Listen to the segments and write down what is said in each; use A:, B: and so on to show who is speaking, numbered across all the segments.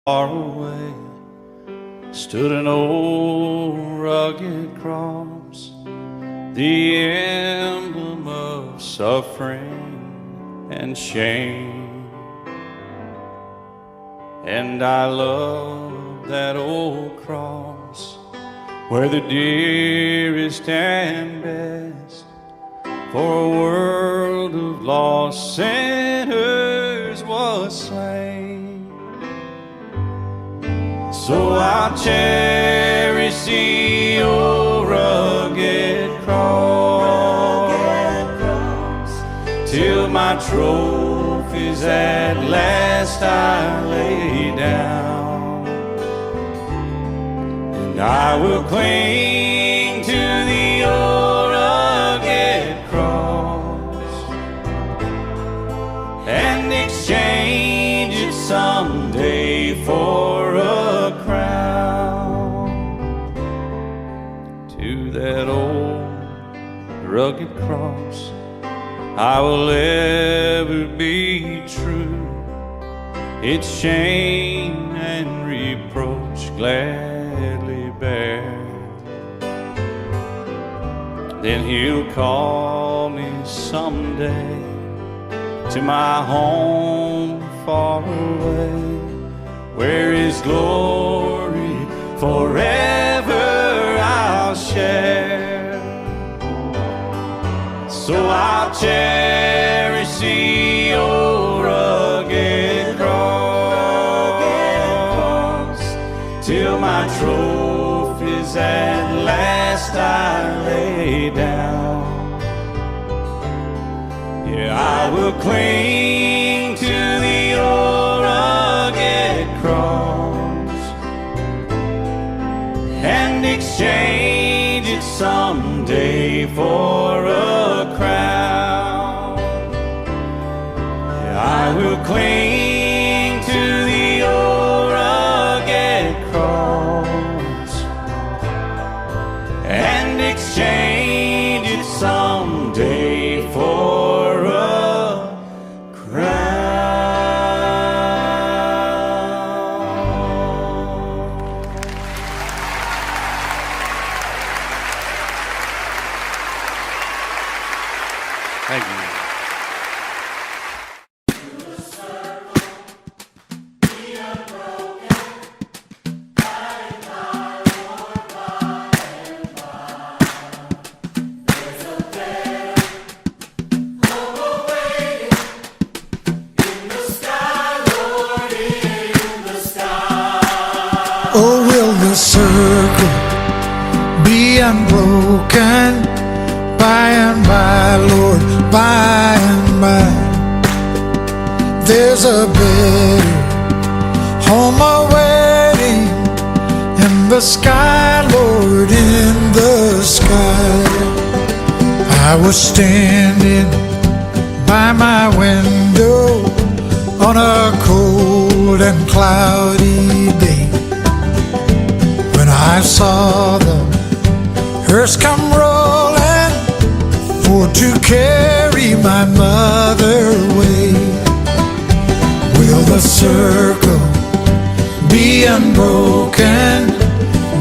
A: Far away stood an old rugged cross, the emblem of suffering and shame. And I love that old cross, where the dearest and best for a world of lost sinners was slain. So I'll cherish the old rugged cross till my trophies at last I lay down, and I will cling to the old rugged cross and exchange it someday for a crown. To that old rugged cross I will ever be true, its shame and reproach gladly bear. Then he'll call me someday to my home far away, where his glory forever I'll share. So I'll cherish the old rugged cross till my trophies at last I lay down. Yeah, I will cling to the old rugged cross and exchange it someday for a crown. Yeah, I will cling to the old rugged cross and exchange it someday for a crown. Thank you.
B: Oh, will the circle be unbroken by and by, Lord, by and by? There's a better home awaiting in the sky, Lord, in the sky. I was standing by my window on a cold and cloudy day when I saw the hearse come rolling for to carry my mother away. Will the circle be unbroken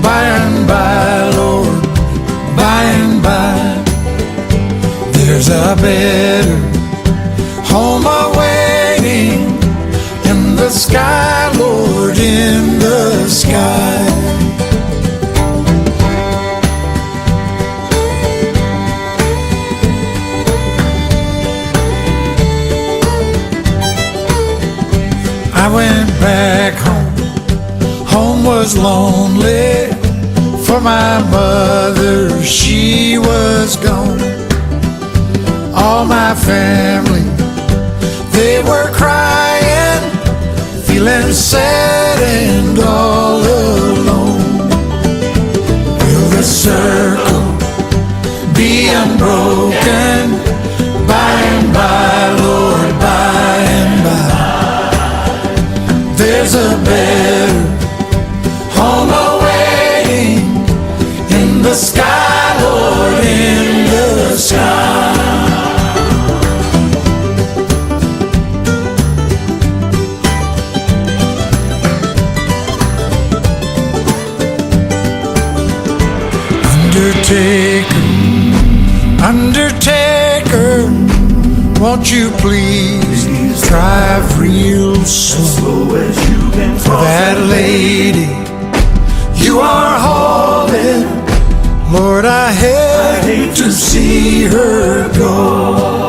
B: by and by, Lord, by and by? There's a better home awaiting in the sky, Lord, in the sky. I went back home. Home was lonely, for my mother, she was gone. All my family, they were crying, feeling sad and all alone. Will the circle be unbroken by and by, Lord, by and by? There's a better home awaiting in the sky, Lord, in the sky. Undertaker, won't you please drive real slow as you can for that lady you are hauling. Lord, I hate to see her go.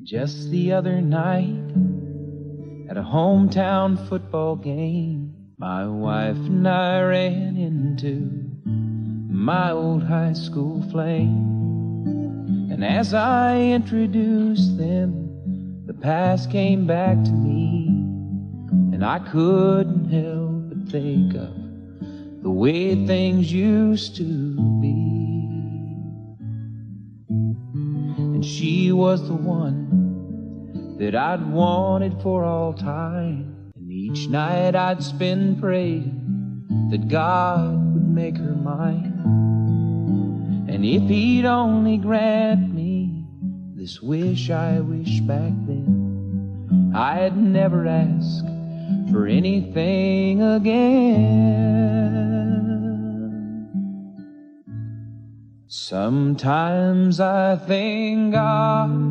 C: Just the other night, at a hometown football game, my wife and I ran into my old high school flame. And as I introduced them, the past came back to me, and I couldn't help but think of the way things used to be. And she was the one that I'd wanted for all time, and each night I'd spend praying that God would make her mine. And if he'd only grant me this wish I wished back then, I'd never ask for anything again. Sometimes I thank God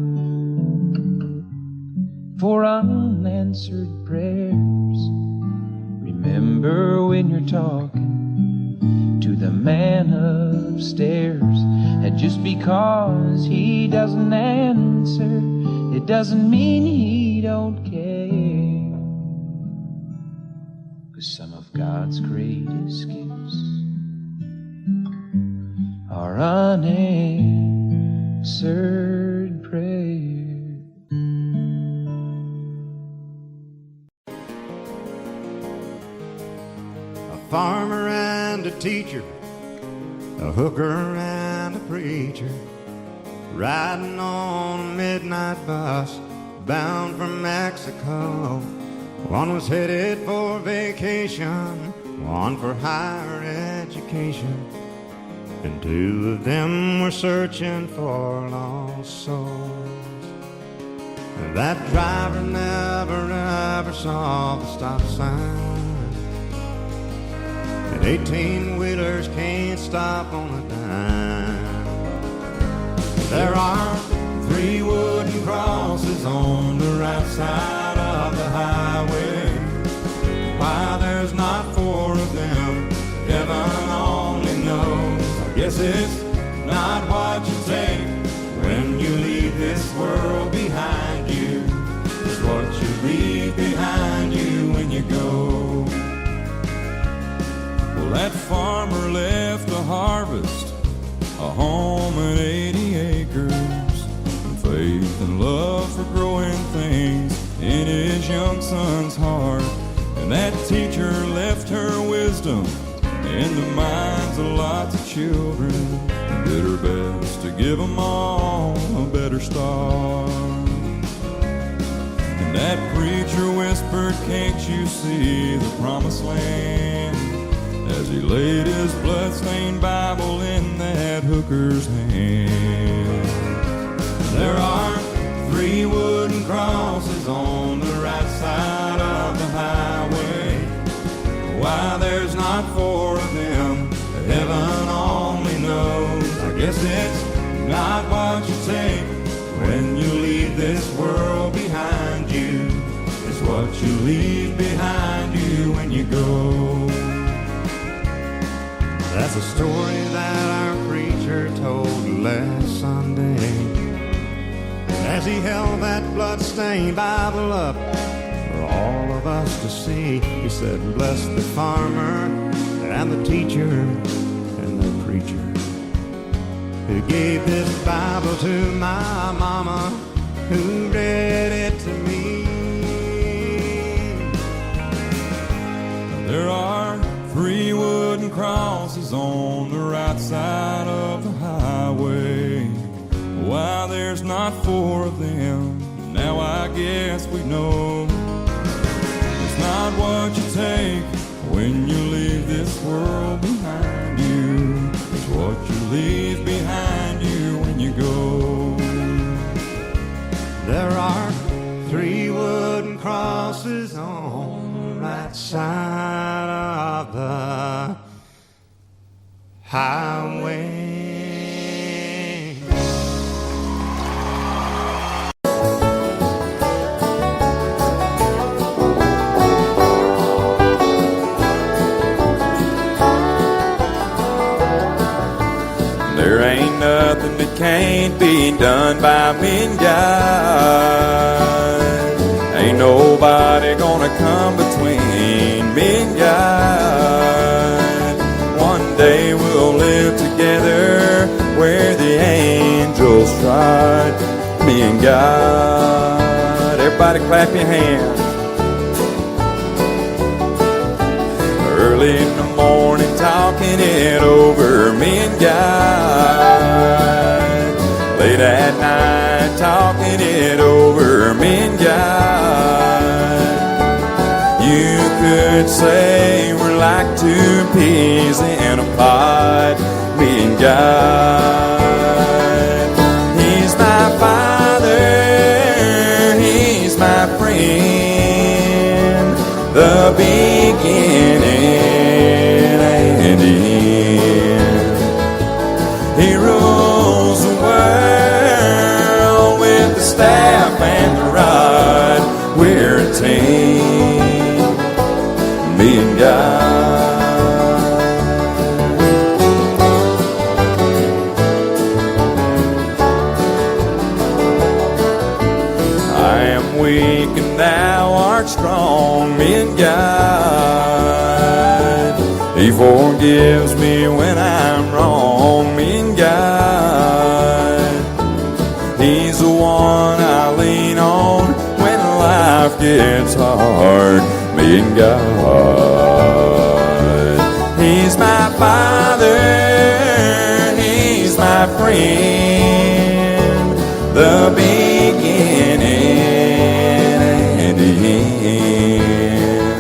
C: for unanswered prayers. Remember when you're talking to the man upstairs, and just because he doesn't answer, it doesn't mean he don't care. 'Cause some of God's greatest gifts are unanswered prayers.
D: Farmer and a teacher, a hooker and a preacher, riding on a midnight bus bound for Mexico. One was headed for vacation, one for higher education, and two of them were searching for lost souls. And that driver never ever saw the stop sign, and 18-wheelers can't stop on a dime. There are 3 wooden crosses on the right side of the highway. Why there's not 4 of them, heaven only knows. I guess it's not what you take when you leave this world behind you. It's what you leave behind you when you go.
E: Well, that farmer left the harvest, a home and 80 acres, and faith and love for growing things in his young son's heart. And that teacher left her wisdom in the minds of lots of children, and did her best to give them all a better start. That preacher whispered, "Can't you see the promised land?" As he laid his blood-stained Bible in that hooker's hand. There are 3 wooden crosses on the right side of the highway. Why there's not 4 of them, heaven only knows. I guess it's not what you take when you leave this world behind you. It's what you leave behind you when you go.
D: That's a story that our preacher told last Sunday, as he held that blood-stained Bible up for all of us to see. He said, "Bless the farmer and the teacher and the preacher who gave this Bible to my mama, who read it to me."
E: There are 3 wooden crosses on the right side of the highway. Why there's not 4 of them, now I guess we know. It's not what you take when you leave this world behind you. It's what you leave behind you when you go.
D: There are 3 wooden crosses on the right side of the highway.
E: There ain't nothing that can't be done by me and God. Ain't nobody gonna come between me and God. One day we'll live together where the angels trod. Me and God. Everybody clap your hands. Early in the morning talking it over, me and God. Late at night talking it over, me and God. You could say we're like 2 peas in a pod, me and God. He's my Father, He's my friend, the beginning and the end. He rules the world with the staff and the rod. We're a team, me and God. I am weak and thou art strong, me and God. He forgives me when I'm wrong, me and God. He's the one I lean on when life gets hard, me and God. He's my Father, He's my friend, the beginning and the end.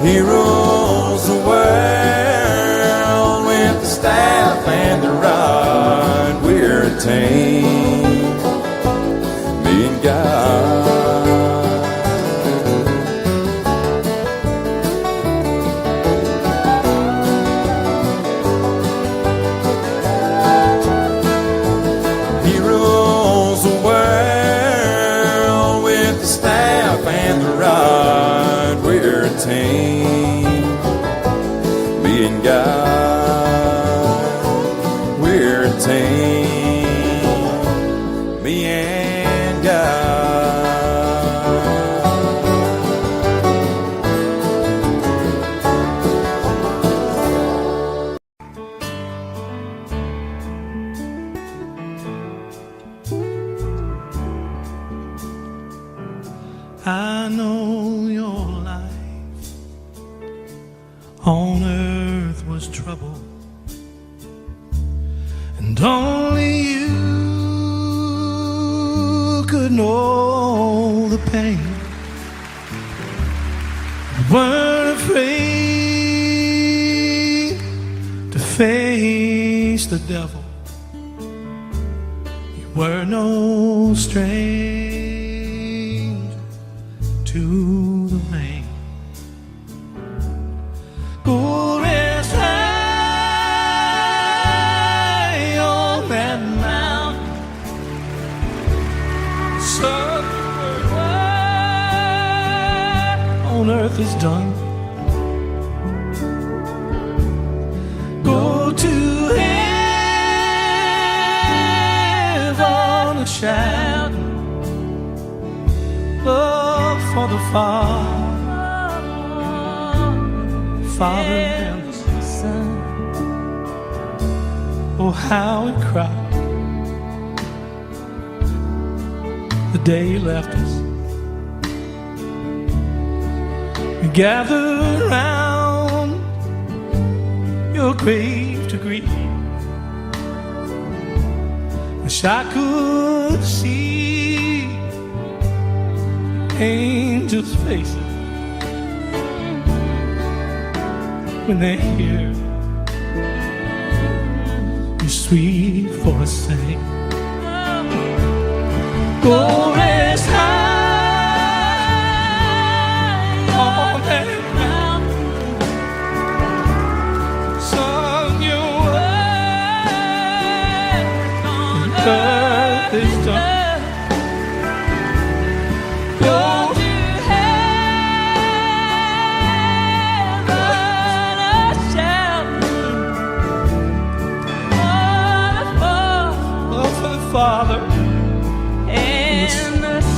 E: He rules the world with the staff and the rod. We're a team, me and God. He rules the world with the staff and the rod. We're a team, me and God. We're a team, me and God.
B: I know your life on earth was trouble, and only you could know the pain weren't afraid to face the devil. You were no stranger to the rain. Go rest high on that mountain, son. On earth is done. Go to heaven and shout love for the Father and the Son. Oh, how it cried the day He left us. Gathered round your grave to grieve. Wish I could see angels' faces when they hear your sweet voice sing. Go rest high on that mountain, son. Your work on earth is done. Go to heaven a shouting love for the Father and the Son.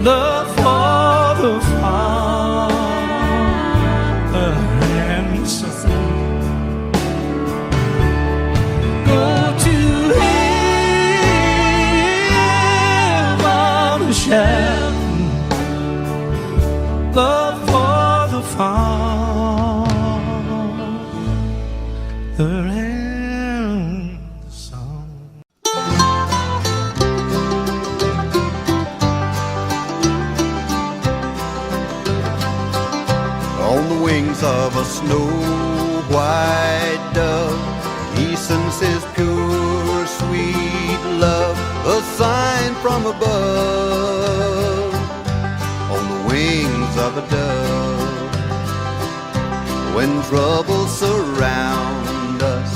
B: love for the Father and the Son. Go to heaven and shout love for the Father and the Son.
F: On the wings of a snow-white dove, he sends his pure, sweet love, a sign from above. On the wings of a dove, when troubles surround us,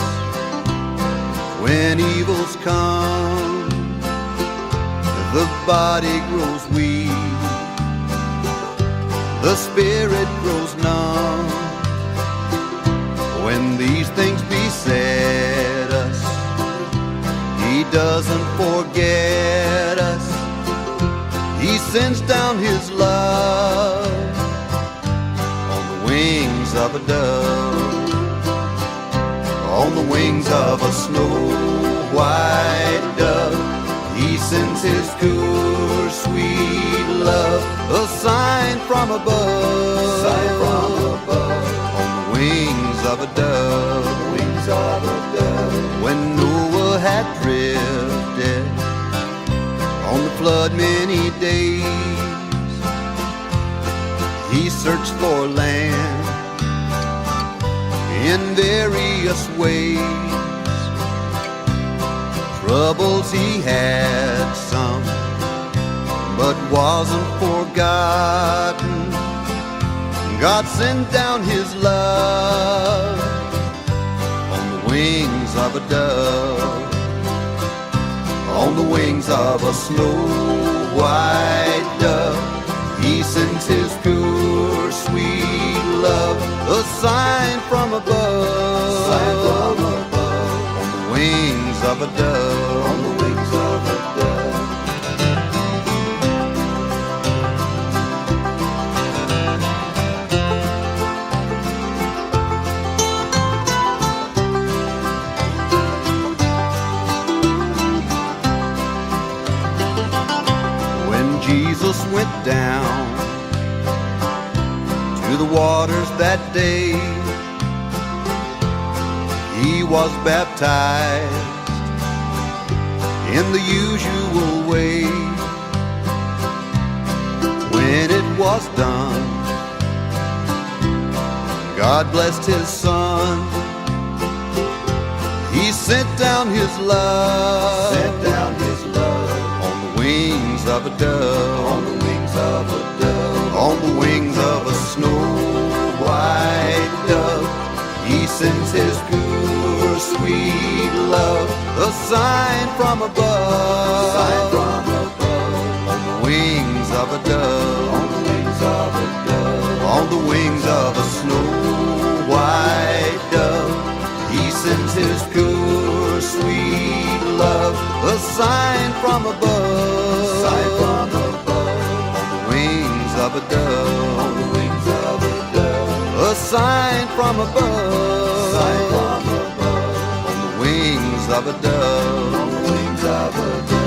F: When evils come, the body grows weak, the spirit grows numb. When these things beset us, He doesn't forget us. He sends down His love on the wings of a dove, on the wings of a snow-white dove. He sends His pure, sweet love, a sign from above, on the wings of a dove, wings of a dove. When Noah had drifted on the flood many days, he searched for land in various ways. Troubles he had some, but wasn't forgotten. God sent down His love on the wings of a dove, on the wings of a snow-white dove. He sends His pure, sweet love, a sign from above, on the wings of a dove, on the wings of a dove. Jesus went down to the waters that day. He was baptized in the usual way. When it was done, God blessed His Son. He sent down His love, on the wings of a dove, on the wings of a dove, on the wings of a snow-white dove. He sends His pure, sweet love, a sign from above, on the wings of a dove, on the wings of a dove, on the wings of a snow-white dove. He sends His pure, sweet love, a sign from above, on the wings of a dove, on the wings of a dove, a sign from above, on the wings of a dove, on the wings of a dove.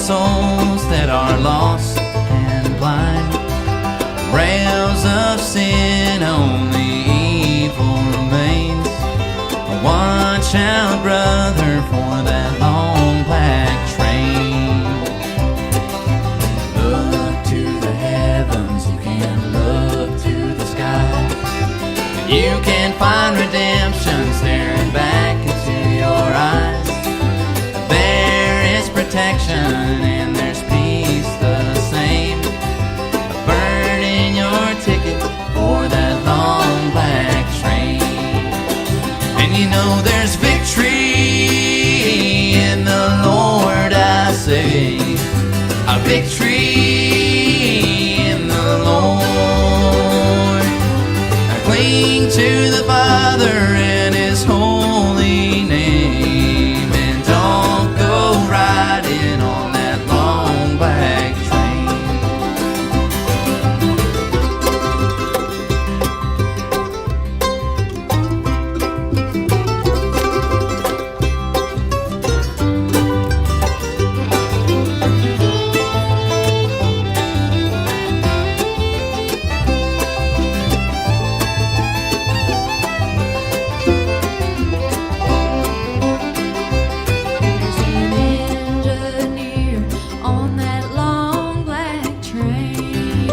G: souls that are lost and blind. Rails of sin, only evil remains. Watch out, brother, for that long black train. Look to the heavens, you can look to the sky. You can find redemption staring back into your eyes. There is protection and there's peace the same. Burn in your ticket for that long black train. And you know there's victory in the Lord, I say. A victory in the Lord. I cling to the Father and His holy name, and don't go riding on that long black train.
H: There's an engineer on that long black train,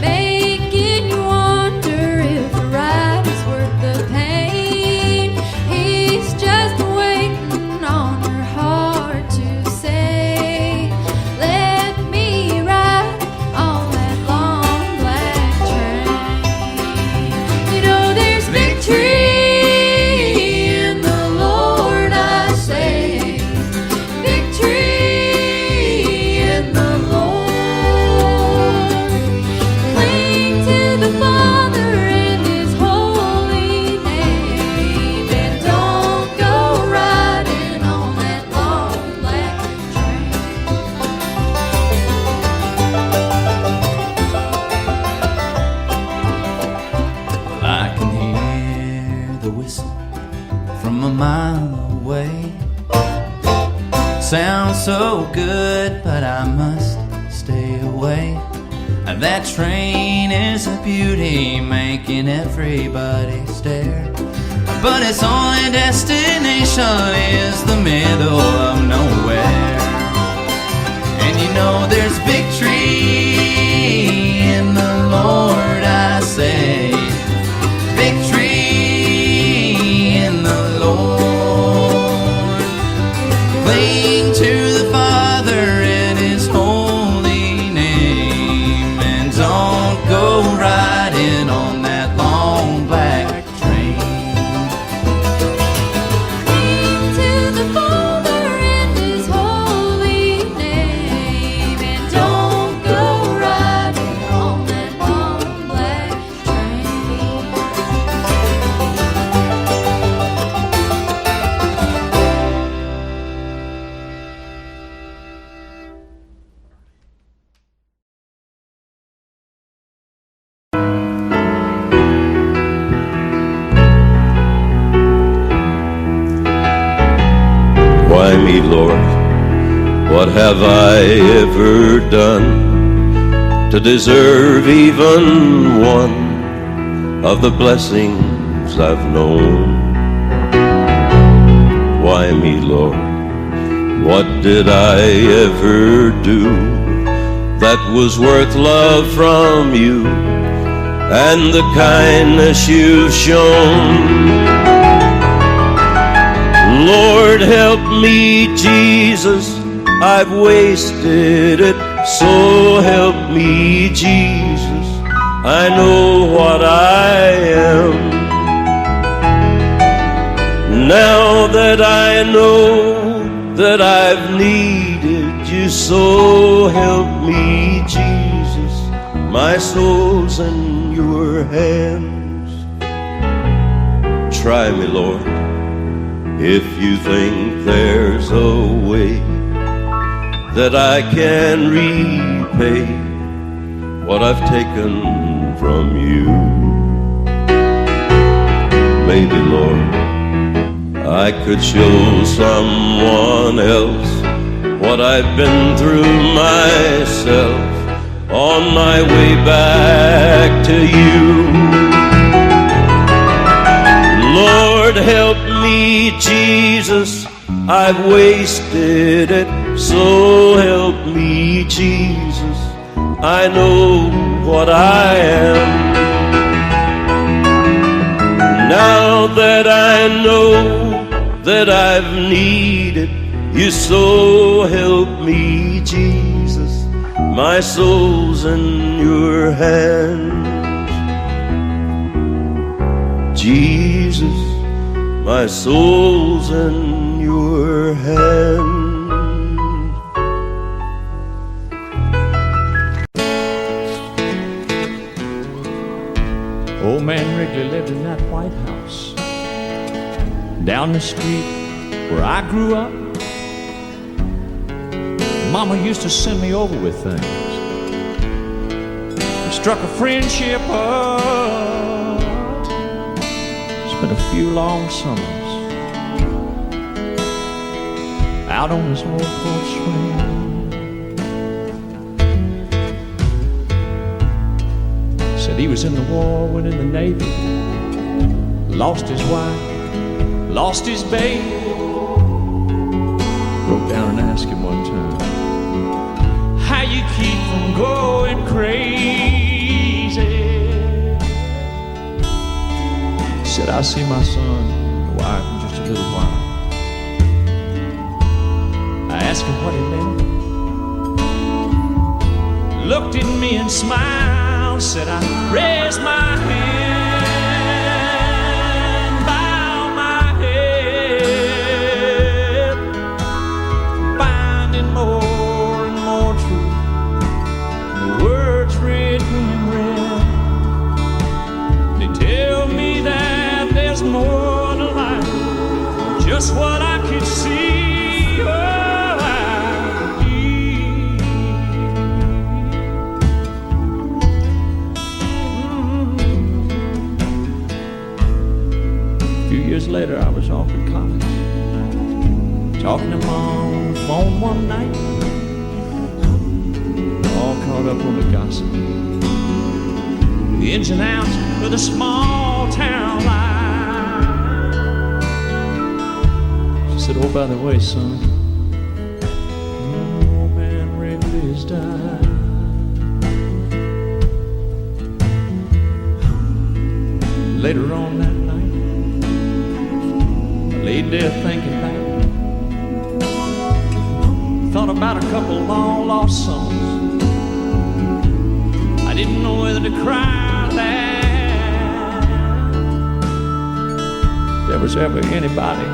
H: making you wonder if the ride is worth the pain. He's just waiting on your heart to say, let me ride on that long black train. You know there's victory in the Lord, I say. Victory in the Lord. Cling to the Father in His holy name, and don't go riding on that long black train.
G: I can hear the whistle from a mile away. Sounds so good, but I must stay away. That train is a beauty, making everybody stare. But its only destination is the middle of nowhere. And you know there's victory in the Lord, I say. Victory in the Lord. Cling to the Father in His holy name, and don't go riding on that long black train.
H: Cling to the Father in His holy name, and don't go riding on that long black train.
I: Why me, Lord? What have I ever done to deserve even one of the blessings I've known? Why me, Lord? What did I ever do that was worth love from you and the kindness you've shown? Lord, help me, Jesus, I've wasted it, so help me, Jesus, I know what I am. Now that I know that I've needed you, so help me, Jesus, my soul's in your hands. Try me, Lord, if you think there's a way that I can repay what I've taken from you. Maybe, Lord, I could show someone else what I've been through myself on my way back to you. Lord, help me, Jesus, I've wasted it, so help me, Jesus, I know what I am. Now that I know that I've needed you, so help me, Jesus, my soul's in your hands. Jesus, my soul's in your hands.
B: Old man Wrigley lived in that White House down the street where I grew up. Mama used to send me over with things. We struck a friendship up. Spent a few long summers out on his old porch swing. Said he was in the war, went in the Navy, lost his wife, lost his baby. Broke down and asked him one time, how you keep from going crazy? Said, I'll see my son and wife in just a little while. I asked him what he meant. Looked at me and smiled, said, I raise my hand, bow my head, finding more and more truth in the words written in red. They tell me that there's more to life than just what I could see. Oh, I believe. A few years later, I was off at college, talking to Mom on the phone one night, all caught up on the gossip, the ins and outs of the small town life. She said, oh, by the way, son, old man Wrigley's died. Later on that night, I laid there thinking back. Thought about a couple long lost summers. I didn't know whether to cry or laugh. If there was ever anybody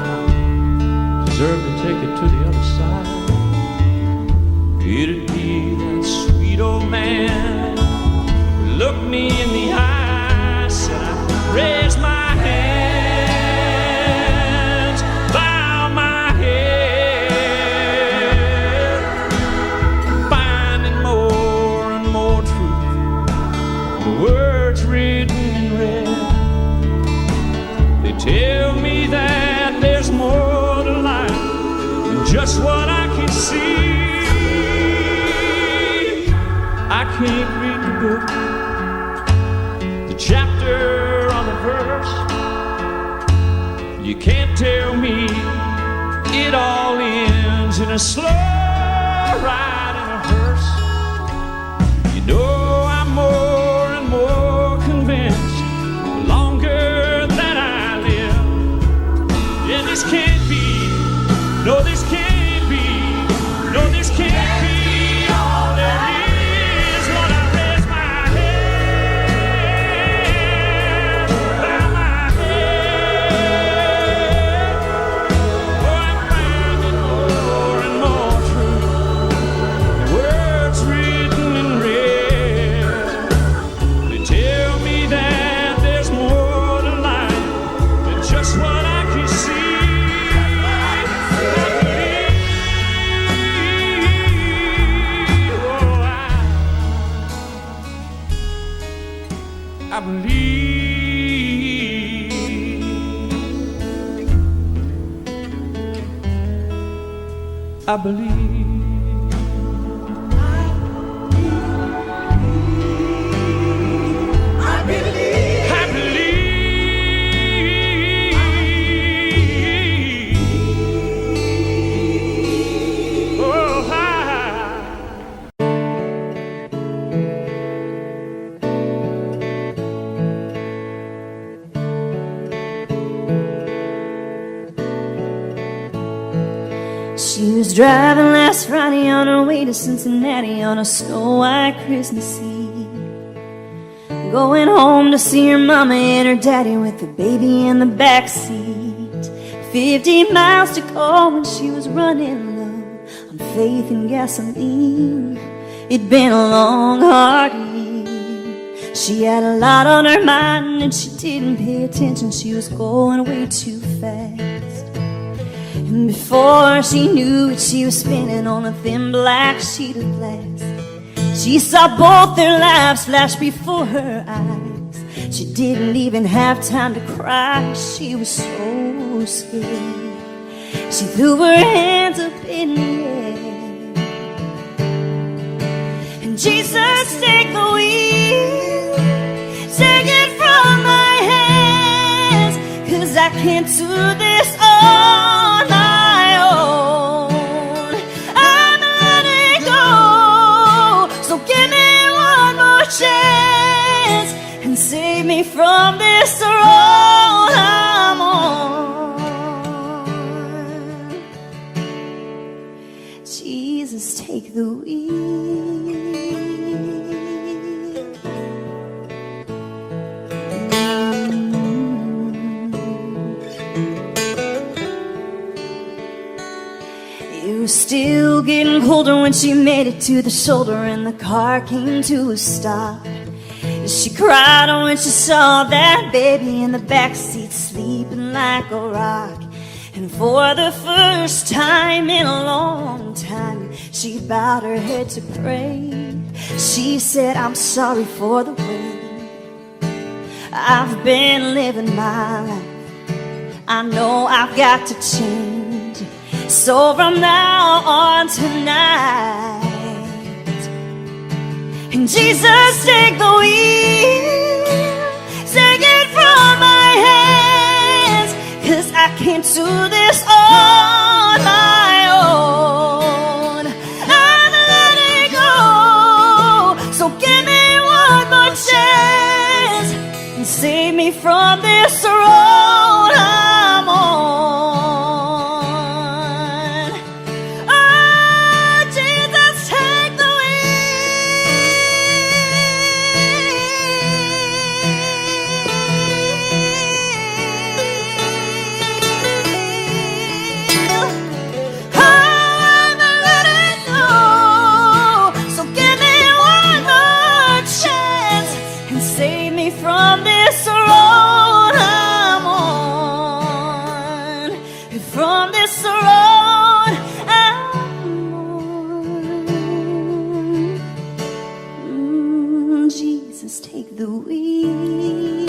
B: deserved to take it to the other side, it'd be that sweet old man who looked me in the eye, said, I raise my hands, bow my head, finding more and more truth in the words written in red. They tell me that there's more to life than just what I can see. I can't read the book, the chapter on the verse. You can't tell me it all ends in a slow ride in a hearse. You know I'm more and more convinced the longer that I live. Yeah, this can't be, no, this can't be, no, this can't be all there is. When I raise my head, bow my head, oh, I'm finding more and more truth, the words written in red. They tell me that there's more to life than just what I can see. I believe. I believe.
H: driving last Friday on her way to Cincinnati on a snow-white Christmas Eve, going home to see her mama and her daddy with the baby in the backseat. 50 miles to go when she was running low on faith and gasoline. It'd been a long, hard year. She had a lot on her mind and she didn't pay attention. She was going way too fast. And before she knew it, she was spinning on a thin black sheet of glass. She saw both their lives flash before her eyes. She didn't even have time to cry. She was so scared. She threw her hands up in the air. And Jesus, take the wheel, take it from my hands, 'cause I can't do this on my own. I'm letting go, so give me one more chance and save me from this road I'm on. Jesus, take the wheel. It was still getting colder when she made it to the shoulder and the car came to a stop. She cried when she saw that baby in the backseat sleeping like a rock. And for the first time in a long time, she bowed her head to pray. She said, I'm sorry for the way I've been living my life. I know I've got to change. So from now on tonight, and Jesus, take the wheel, take it from my hands, 'cause I can't do this on my own. I'm letting go, so give me one more chance and save me from this road I'm on. From this road I'm on, from this road I'm on. Jesus, take the wheel.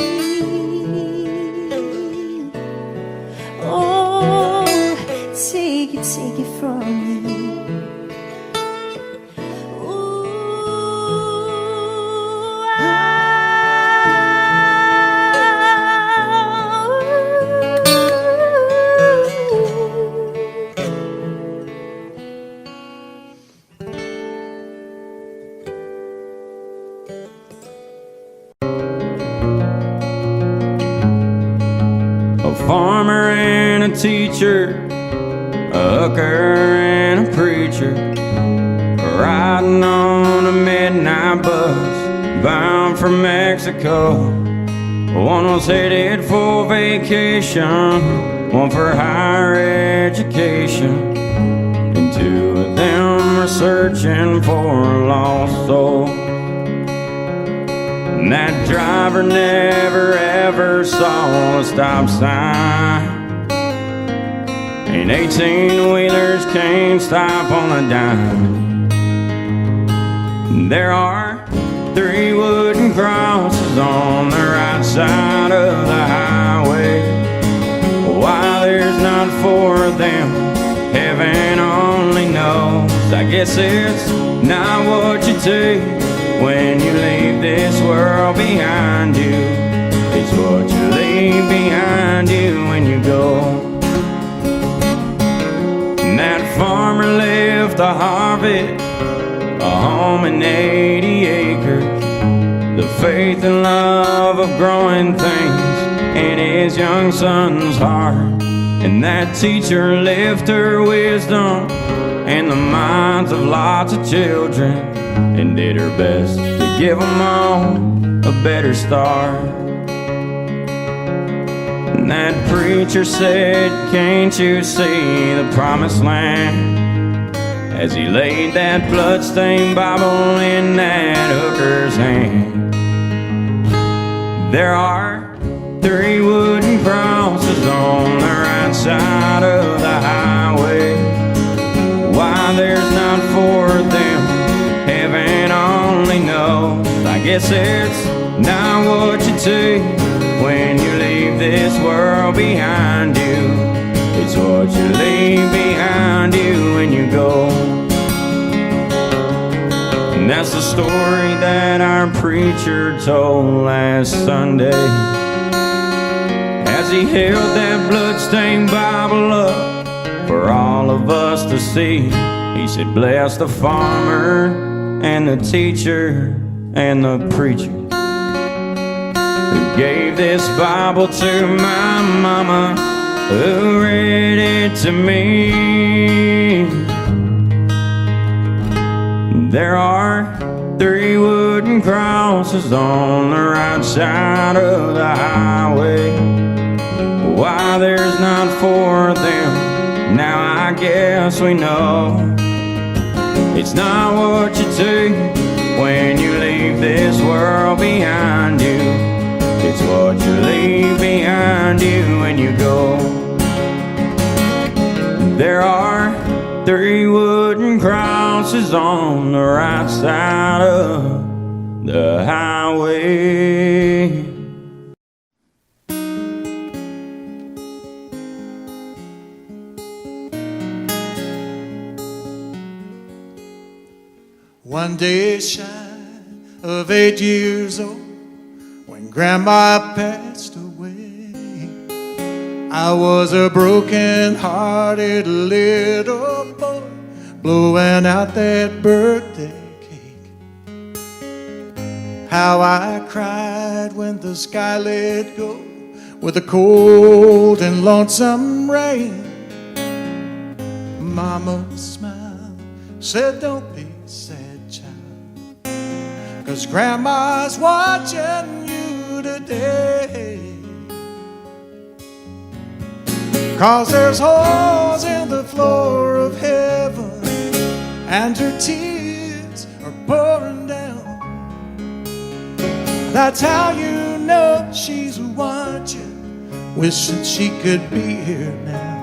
H: Oh, take it from me.
E: Farmer and a teacher, a hooker and a preacher, riding on a midnight bus bound for Mexico. One was headed for vacation, one for higher education, and two of them were searching for a lost soul. And that driver never ever saw a stop sign, and 18-wheelers can't stop on a dime. There are 3 wooden crosses on the right side of the highway. Why there's not 4 of them, heaven only knows. I guess it's not what you take when you leave this world behind you. It's what you leave behind you when you go. And that farmer left a harvest, a home and 80 acres, the faith and love of growing things in his young son's heart. And that teacher left her wisdom
A: in the minds of lots of children, and did her best to give them all a better start. And that preacher said, "Can't you see the promised land?" as he laid that bloodstained Bible in that hooker's hand. There are 3 wooden crosses on the right side of the highway. Why there's not 4 of them, heaven only knows. I guess it's not what you take when you leave this world behind you. It's what you leave behind you when you go. And that's the story that our preacher told last Sunday as he held that bloodstained Bible up for all of us to see. He said, "Bless the farmer and the teacher and the preacher who gave this Bible to my mama, who read it to me." There are 3 wooden crosses on the right side of the highway. Why there's not 4 of them, now I guess we know. It's not what you take when you leave this world behind you. It's what you leave behind you when you go. There are 3 wooden crosses on the right side of the highway.
J: One day shy of 8 years old, when Grandma passed away, I was a broken-hearted little boy, blowing out that birthday cake. How I cried when the sky let go with the cold and lonesome rain. Mama smiled, said, "Don't be sad, child, 'cause Grandma's watching you today. 'Cause there's holes in the floor of heaven, and her tears are pouring down. That's how you know she's watching, wishing she could be here now.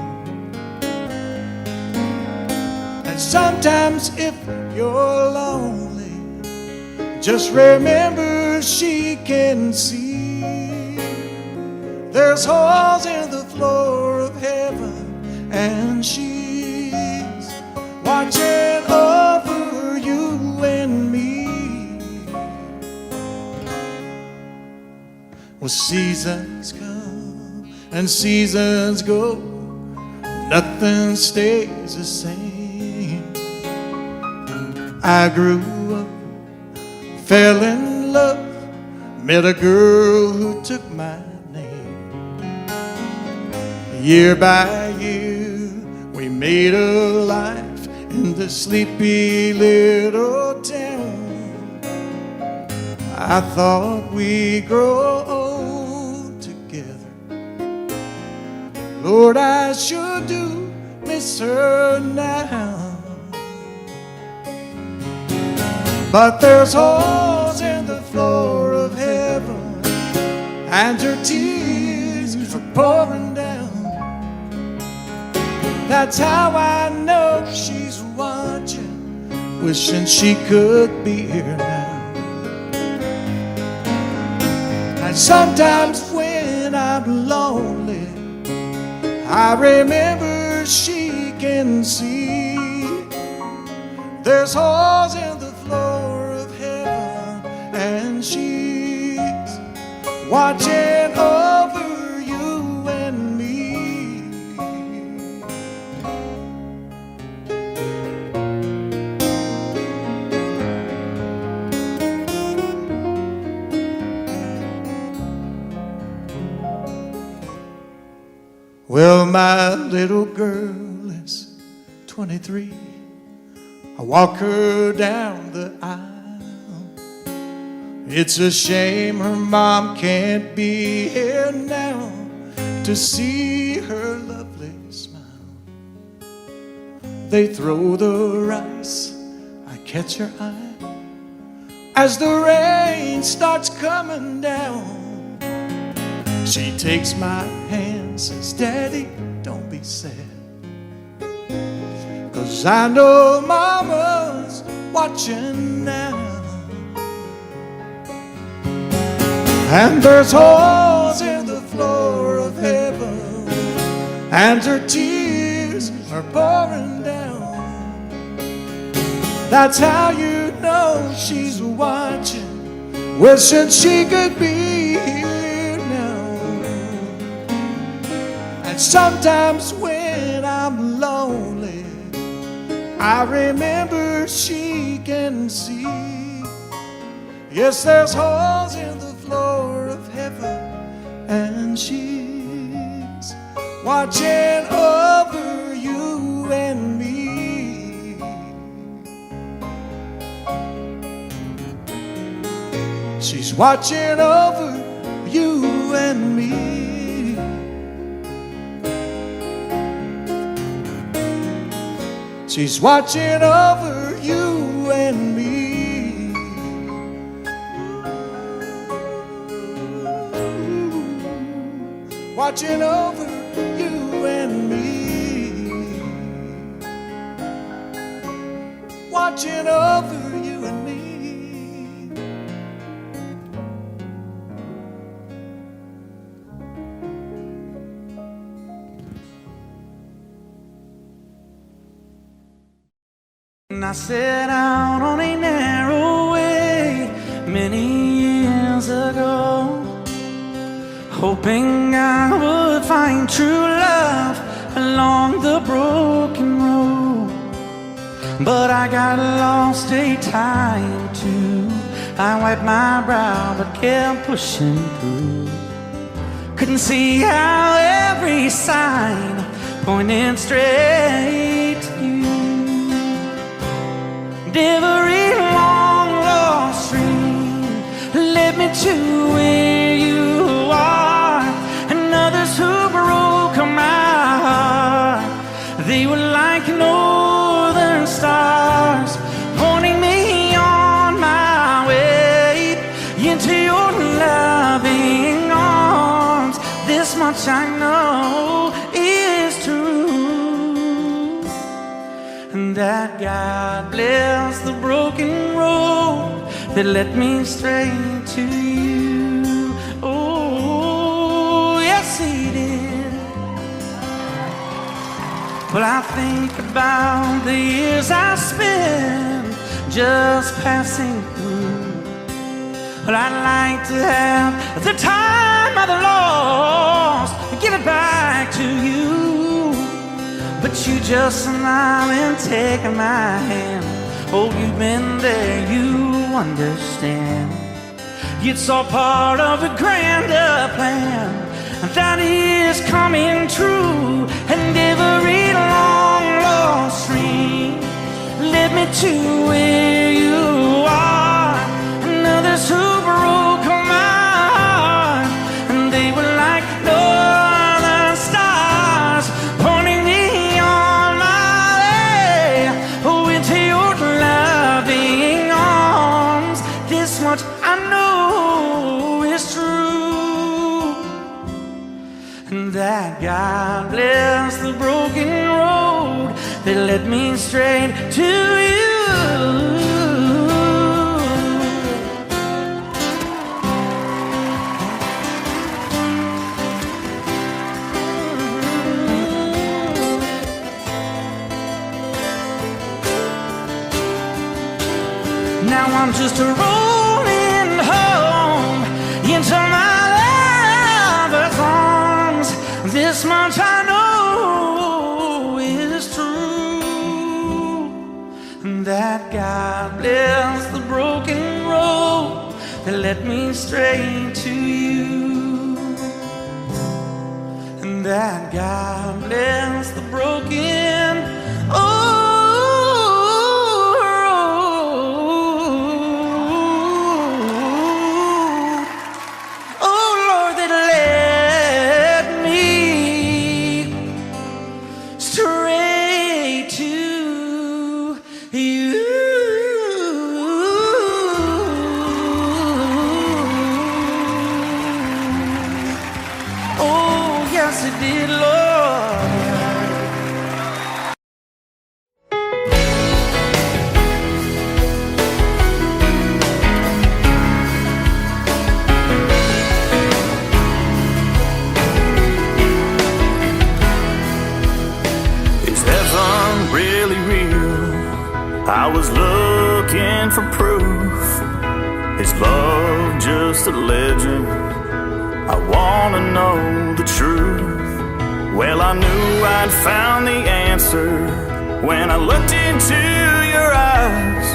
J: And sometimes if you're lonely, just remember she can see. There's holes in the floor of heaven, and she's watching over you and me. Well, seasons come and seasons go, nothing stays the same. I grew up, fell in love, met a girl who took my year by year. We made a life in the sleepy little town. I thought we'd grow old together. Lord, I sure do miss her now. But there's holes in the floor of heaven, and her tears are pouring down. That's how I know she's watching, wishing she could be here now. And sometimes when I'm lonely, I remember she can see. There's holes in the floor of heaven, and she's watching over you and me. Well, my little girl is 23, I walk her down the aisle. It's a shame her mom can't be here now to see her lovely smile. They throw the rice, I catch her eye as the rain starts coming down. She takes my hand, says, Daddy, don't be sad, 'cause I know Mama's watching now. And there's holes in the floor of heaven, and her tears are pouring down. That's how you know she's watching, wishing she could be here now. And sometimes when I'm lonely, I remember she can see. Yes, there's holes in the floor of heaven, and she's watching over you and me. She's watching over you and me. She's watching over you and me. Watching over you and me. Watching over you and me.
A: I set out on a narrow way many years ago, hoping I would find true love along the broken road. But I got lost a time too. I wiped my brow but kept pushing through. Couldn't see how every sign pointed straight to you. Every long lost stream led me to where you are, and others who broke my heart, they were like northern stars, pointing me on my way into your loving arms. This much I know is true, and that God bless the broken road that led me straight to you. Oh, yes, He did. Well, I think about the years I spent just passing through. Well, I'd like to have the time I've lost, give it back to you. But you just smile and take my hand. Oh, you've been there, you understand. It's all part of a grander plan that is coming true. And every long lost stream led me to where you are, and others who broke my heart, and they were like northern stars, pointing me on my way, oh, into your loving arms. This much I know is true, and that God bless the broken road that led me straight to you. Now I'm just rolling home into my lover's arms. This much I know is true, and that God bless the broken road that led me straight to you, and that God bless the broken. Oh,
K: you. Oh, yes, it did, Lord.
L: Is heaven really real? I was looking for proof. Is love just a legend? I wanna know the truth. Well, I knew I'd found the answer when I looked into your eyes.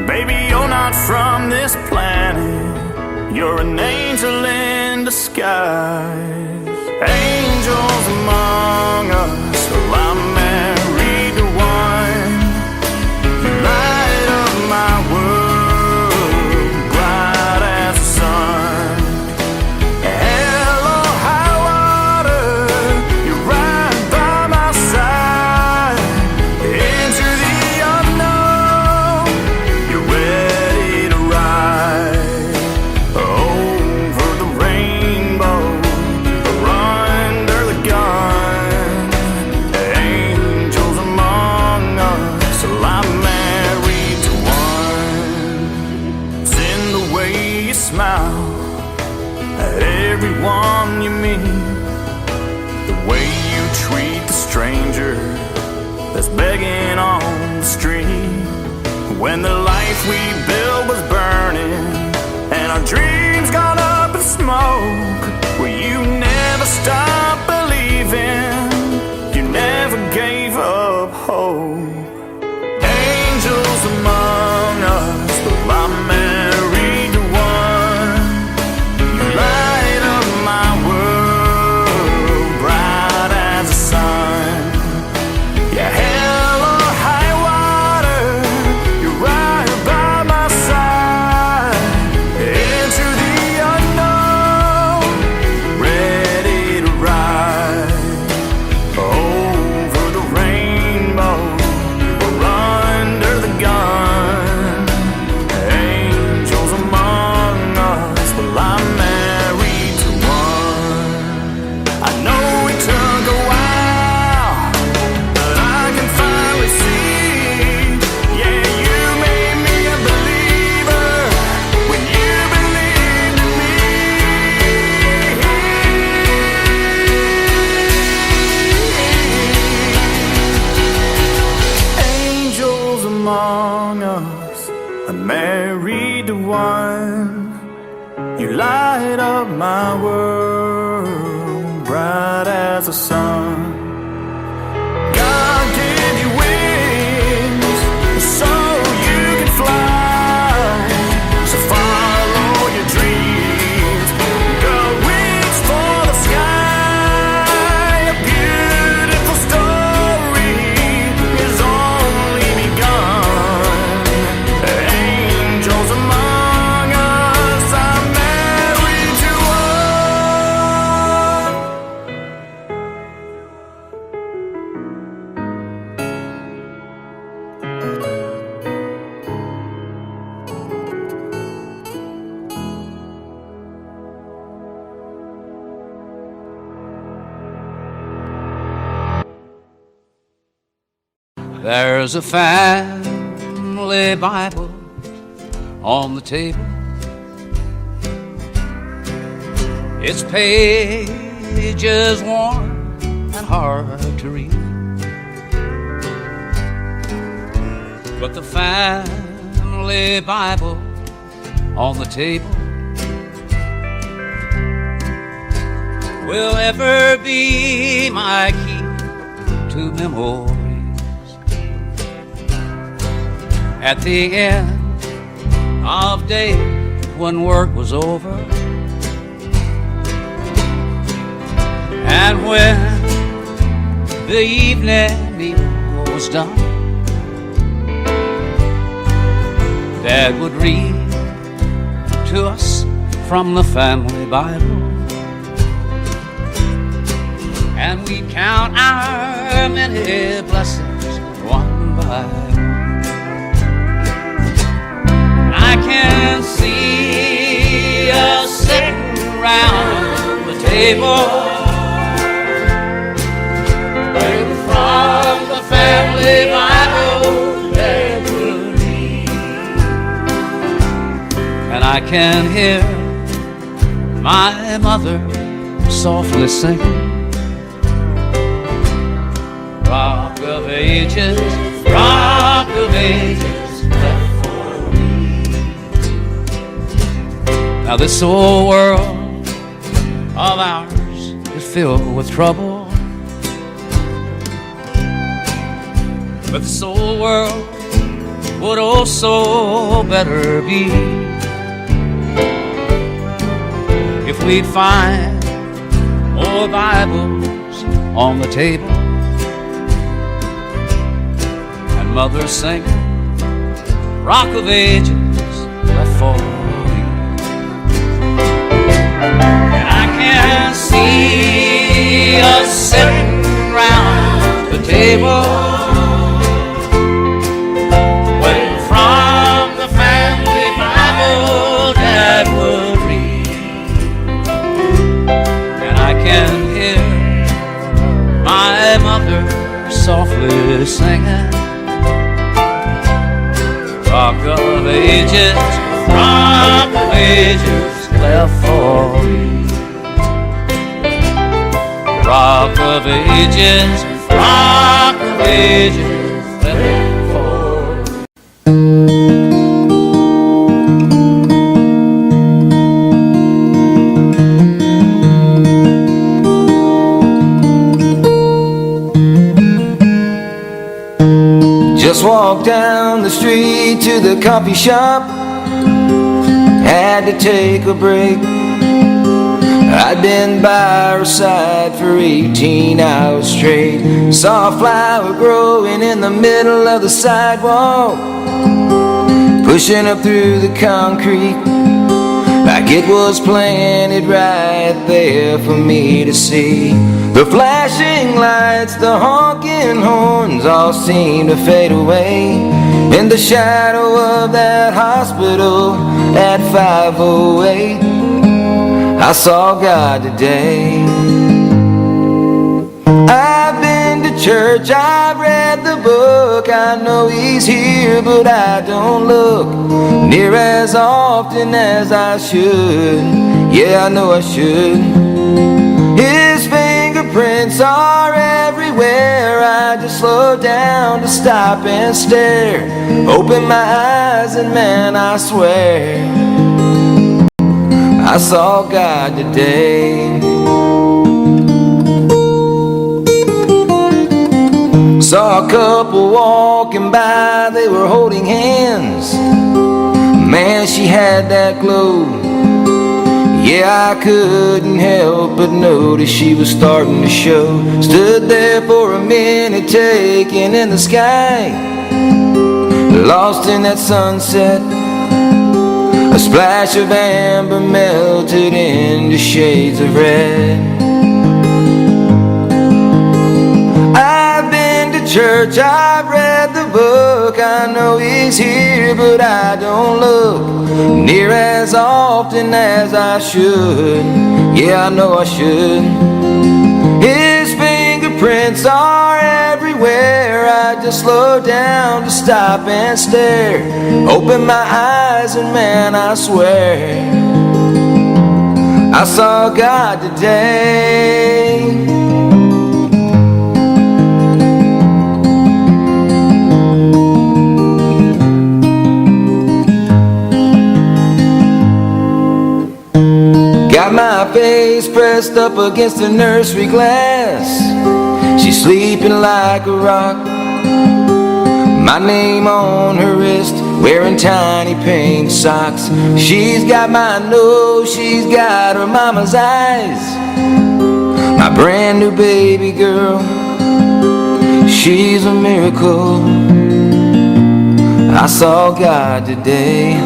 L: Baby, you're not from this planet. You're an angel in disguise. Angels among us. Well, I'm married to one. You light up my world, bright as the sun. Hell or high water, you're right by my side. Into the unknown, you're ready to ride. Over the rainbow, or under the gun. Angels among us, well, I'm married to one. It's in the way you smile at everyone you meet, the way you treat the stranger that's begging on the street. When the life we built was burning and our dreams got up in smoke, well, you never stopped believing, you never gave up hope. Angels among us, well, I'm married to one. You light up my world, bright as the sun. Yeah, hell or high water, you're right by my side. Into the unknown, ready to ride. Over the rainbow, or under the gun. Angels among us, well, I'm married to one. I know it took a while, but I can finally see. Yeah, you made me a believer when you believed in me. Angels among us, I'm married to one. You light up my world, bright as the sun. God gave you wings so you can fly. So follow your dreams, go reach for the sky. A beautiful story is only begun. Angels among us, I'm married to one.
G: There's a family Bible on the table. Its pages worn and hard to read, but the family Bible on the table will ever be my key to memories. At the end of day, when work was over, and when the evening meal was done, Dad would read to us from the family Bible, and we'd count our many blessings one by one. table, read from the family Bible Dad would read. And I can hear my mother softly singing, Rock of Ages, Rock of Ages, left for me. Now this old world of ours is filled with trouble, but this old world would also better be if we'd find more Bibles on the table and mothers singing Rock of Ages left for me. And I can see us sitting round the table, waiting from the family Bible Dad would read. And I can hear my mother softly singing, Rock of Ages, Rock of Ages left for me. Rock of Ages, Rock of Ages left for me.
K: Just walked down the street to the coffee shop, had to take a break. I'd been by her side for 18 hours straight. Saw a flower growing in the middle of the sidewalk, pushing up through the concrete like it was planted right there for me to see. The flashing lights, the honking horns all seemed to fade away in the shadow of that hospital at 508. I saw God today. I've been to church, I've read the book, I know He's here, but I don't look near as often as I should. Yeah, I know I should. His fingerprints are everywhere. I just slow down to stop and stare, open my eyes, and man, I swear I saw God today. Saw a couple walking by, they were holding hands. Man, she had that glow. Yeah, I couldn't help but notice she was starting to show. Stood there for a minute, taking in the sky, lost in that sunset. A splash of amber melted into shades of red. I've been to church, I've read the book, I know He's here, but I don't look near as often as I should. Yeah, I know I should. His fingerprints are everywhere. I just slow down to stop and stare, open my eyes, and man, I swear I saw God today. Got my face pressed up against the nursery glass. She's sleeping like a rock. My name on her wrist, wearing tiny pink socks. She's got my nose, she's got her mama's eyes. My brand new baby girl, she's a miracle. I saw God today.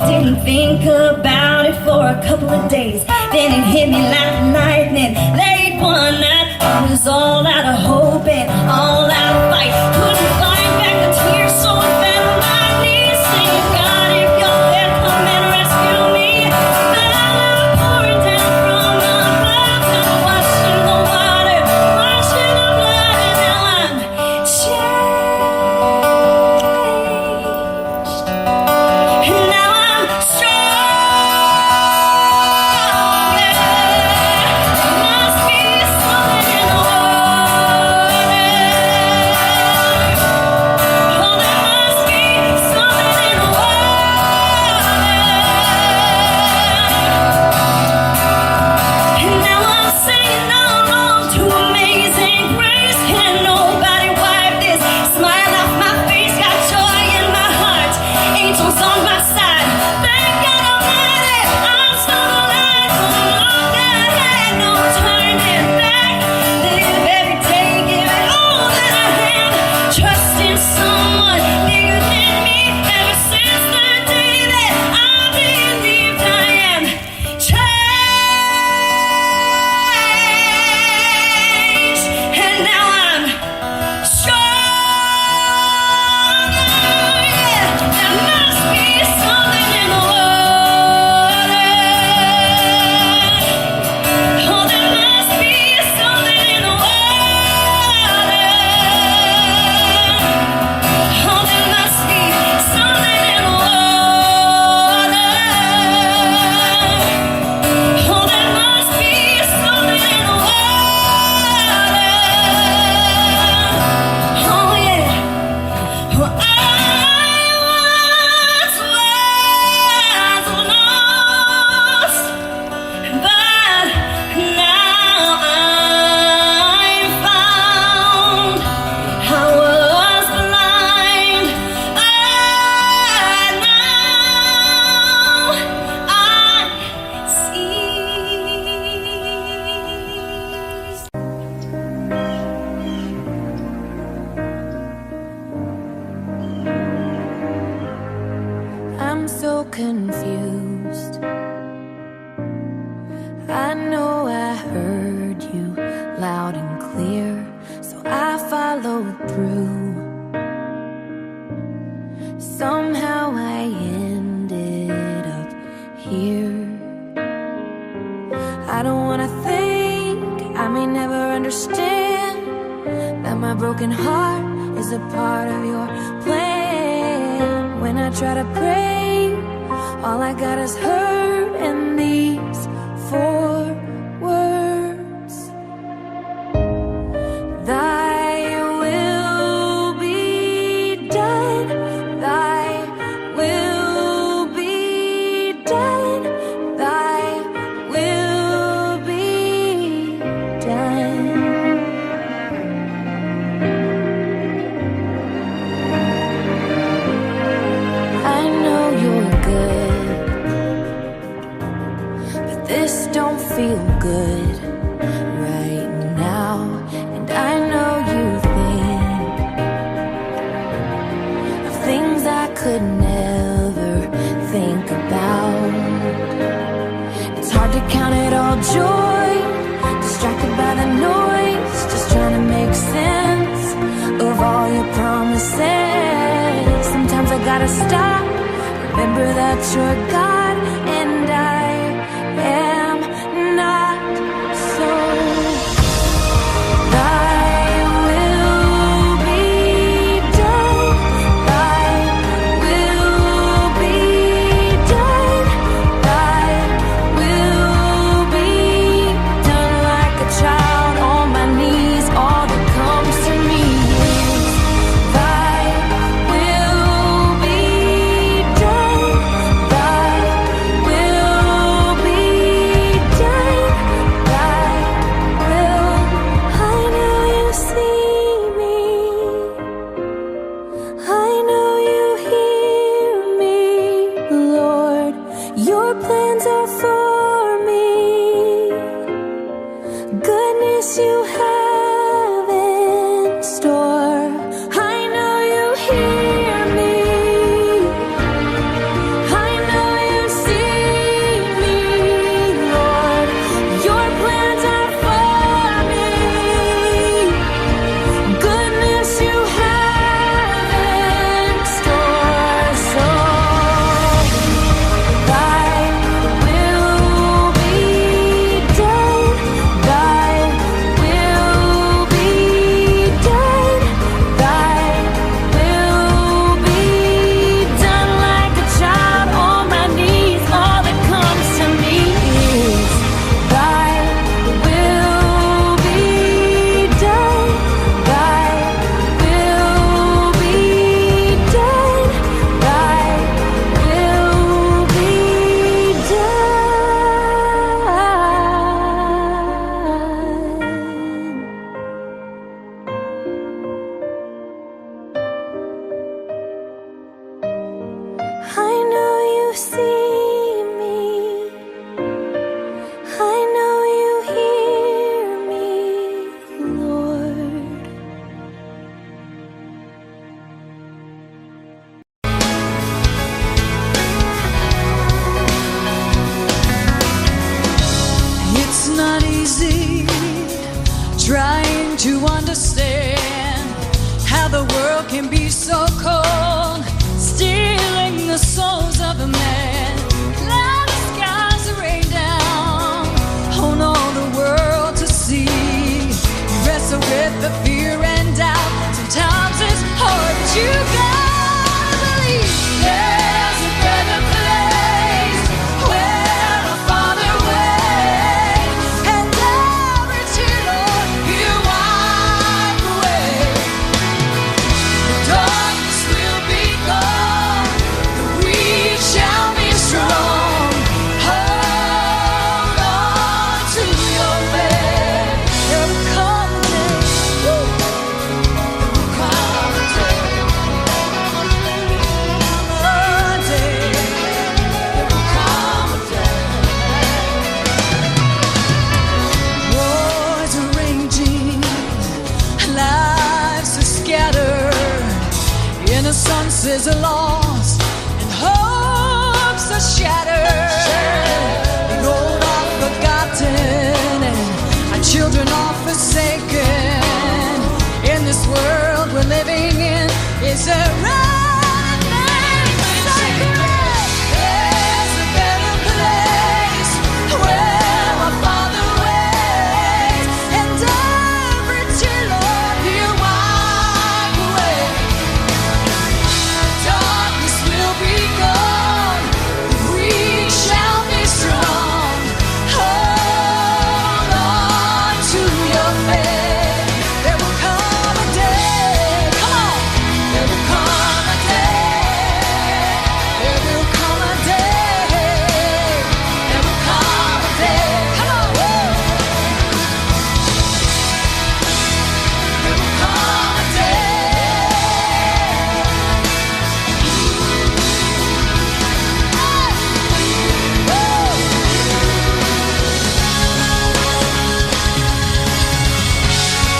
M: Didn't think about it for a couple of days. Then it hit me like lightning. Late one night, I was all out of hope and all out of fight. Couldn't find back the tears, so I fell on my knees, saying, God, if you're there, come and rescue me. The love pouring down from above, and I'm washing the water, washing the blood, and now I'm changed. And now I'm so confused. I know I heard you loud and clear, so I followed through. Somehow I ended up here. I don't wanna think, I may never understand that my broken heart is a part of your plan. When I try to pray, all I got is hurt and these 4 words. Thy will be done, thy will be done, thy will be done. I know you're good, but this don't feel good right now. And I know you think of things I could never think about. It's hard to count it all joy, distracted by the noise, just trying to make sense of all your promises. Sometimes I gotta stop, remember that you're God and I am not. So thy will be done, thy will be done, thy will be done. Like a child on my knees, all that comes to me is
H: the world can be so cold, stealing the souls of a man. Let the skies rain down on all the world to see. You wrestle with the fear and doubt. Sometimes it's hard, but you gotta believe there's a better place where our Father waits, and every tear, Lord, you wipe away. The darkness will be gone, the weak shall be strong. Hold on to your faith. There will come a day. There will come a day. There will come a day. Wars are raging, lives are scattered, innocences are lost, and hopes are shattered. The old are forgotten, and our children are forsaken. In this world we're living in, is a there's a better place where our Father waits, and every tear, Lord, you wipe away. Darkness will be gone, the weak shall be strong. Hold on to your faith. There will come a day. Come on. There will come a day. There will come a day. There will come a day. Come on. There will come a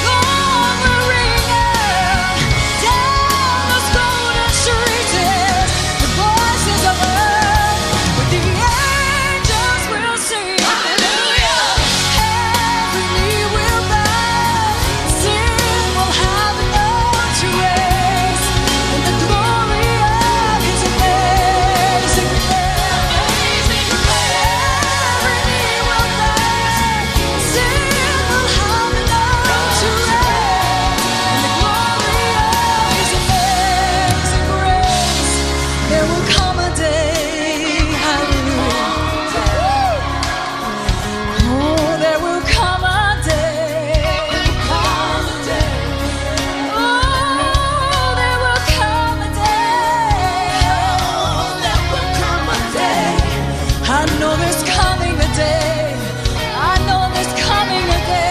H: Long will ring out down those golden streets. The voices of earth with the angels will sing. Hallelujah. Every knee will bow. Sin will have no trace in the glory of His amazing grace. Every knee will bow. Sin will have no trace in the glory of His amazing grace. There will come a day, hallelujah. Oh, there will come a day. Come a day. Oh, there will come a day. Oh, there will come a day. I know there's coming a day. I know there's coming a day.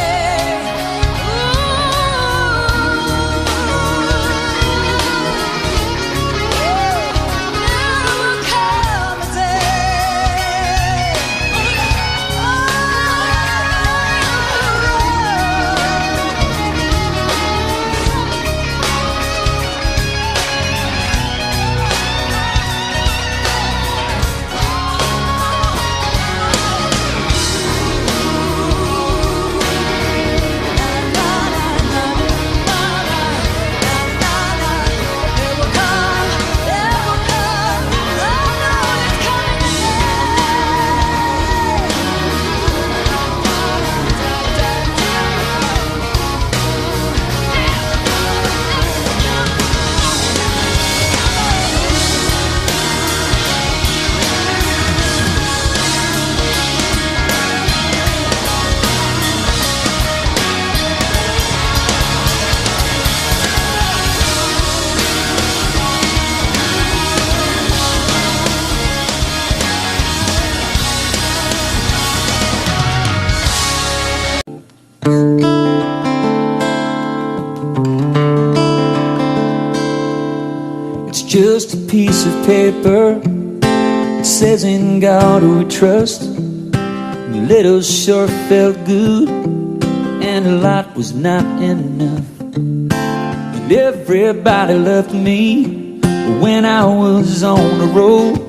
H: There will come a day. There will come, there will come. I know it's coming a
K: It's just a piece of paper. It says in God we trust. A little sure felt good, and a lot was not enough. And everybody loved me when I was on the road,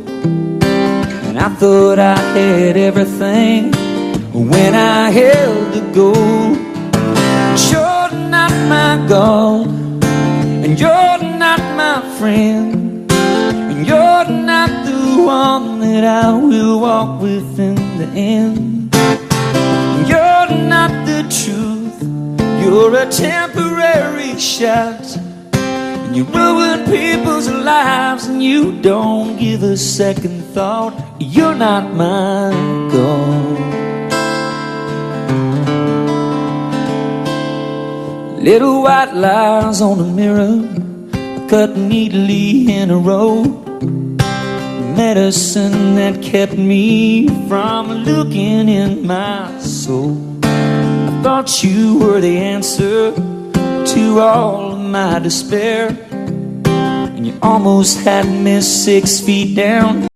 K: and I thought I had everything when I held the gold. Sure not my God, and you're not my friend, and you're not the one that I will walk with in the end. And you're not the truth, you're a temporary shot, and you ruin people's lives and you don't give a second thought. You're not my God. Little white lines on the mirror, cut neatly in a row, medicine that kept me from looking in my soul. I thought you were the answer to all of my despair, and you almost had me 6 feet down.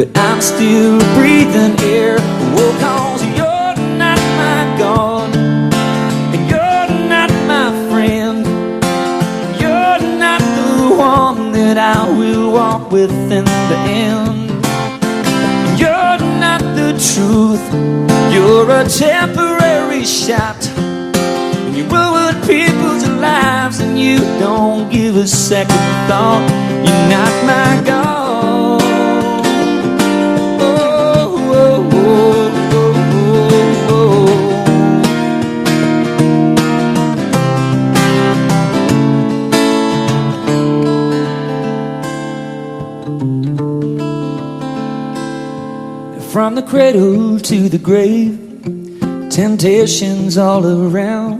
K: but I'm still breathing air. Oh, 'cause you're not my God, and you're not my friend. You're not the one that I will walk with in the end. You're not the truth, you're a temporary shot, and you ruin people's lives and you don't give a second thought. You're not my God. From the cradle to the grave, temptations all around.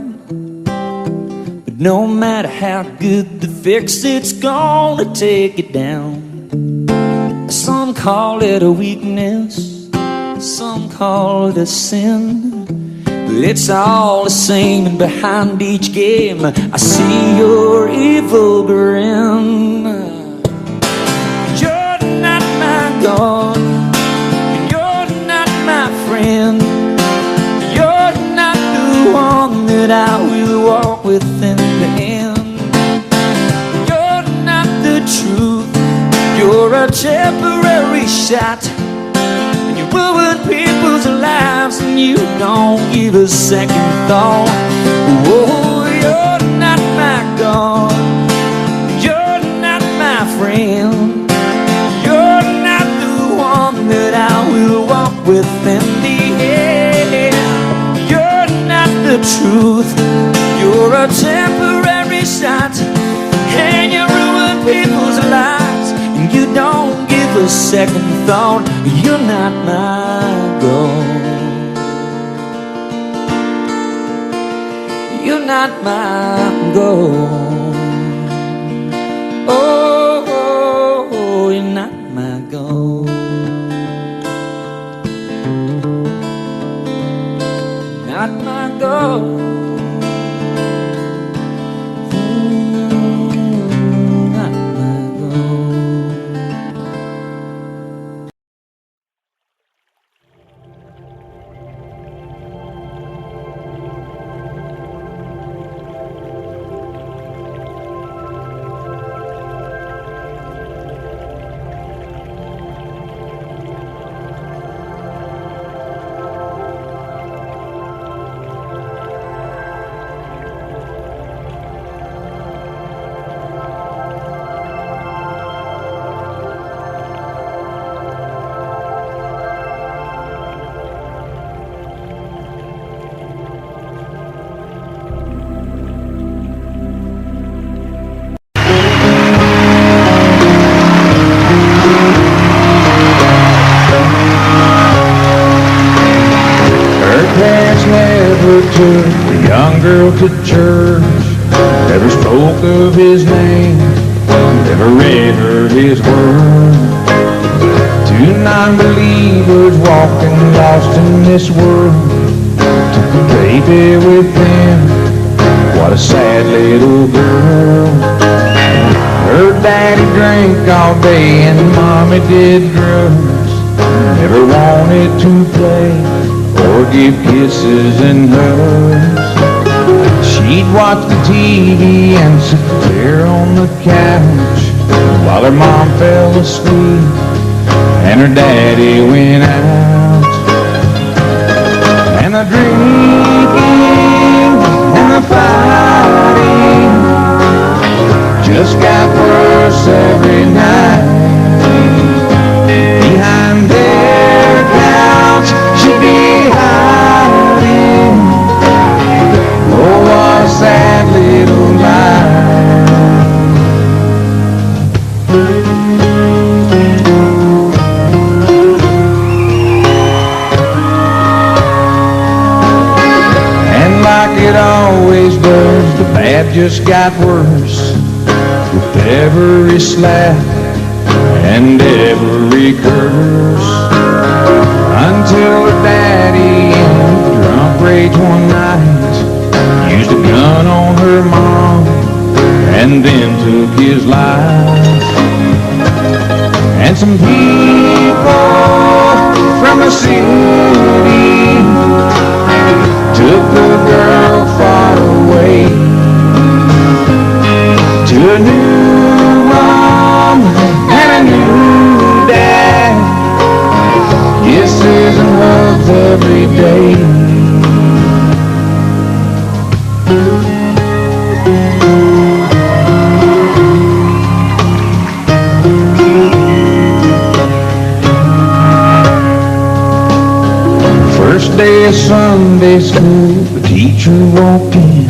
K: But no matter how good the fix, it's gonna take it down. Some call it a weakness, some call it a sin, but it's all the same. And behind each game I see your evil grin. You're not my God, you're not my friend, you're not the one that I will walk with in the end. You're not the truth, you're a temporary shot, and you ruin people's lives and you don't give a second thought. Oh, you're not my God, you're not my friend, you're not the one that I will walk with in the end. You're not the truth, you're a temporary shot, and you ruin people's lives and you don't give a second thought. You're not my God, you're not my God. Oh, oh, oh, you're not my God, not my God.
C: Took the young girl to church, never spoke of his name, never read her his word. Two non-believers walking lost in this world, took a baby with them, what a sad little girl. Her daddy drank all day and mommy did drugs, never wanted to play or give kisses and hugs. She'd watch the TV and sit there on the couch while her mom fell asleep and her daddy went out. And the drinking and the fighting just got worse every night. Behind their couch she'd be hiding. Oh, what a sad little life. And like it always does, the bad just got worse with every slap and every curse, until her daddy in drunk rage one night used a gun on her mom and then took his life. And some people from the city took the girl far away to a new mom and a new dad, kisses and hugs every day. First day of Sunday school, the teacher walked in,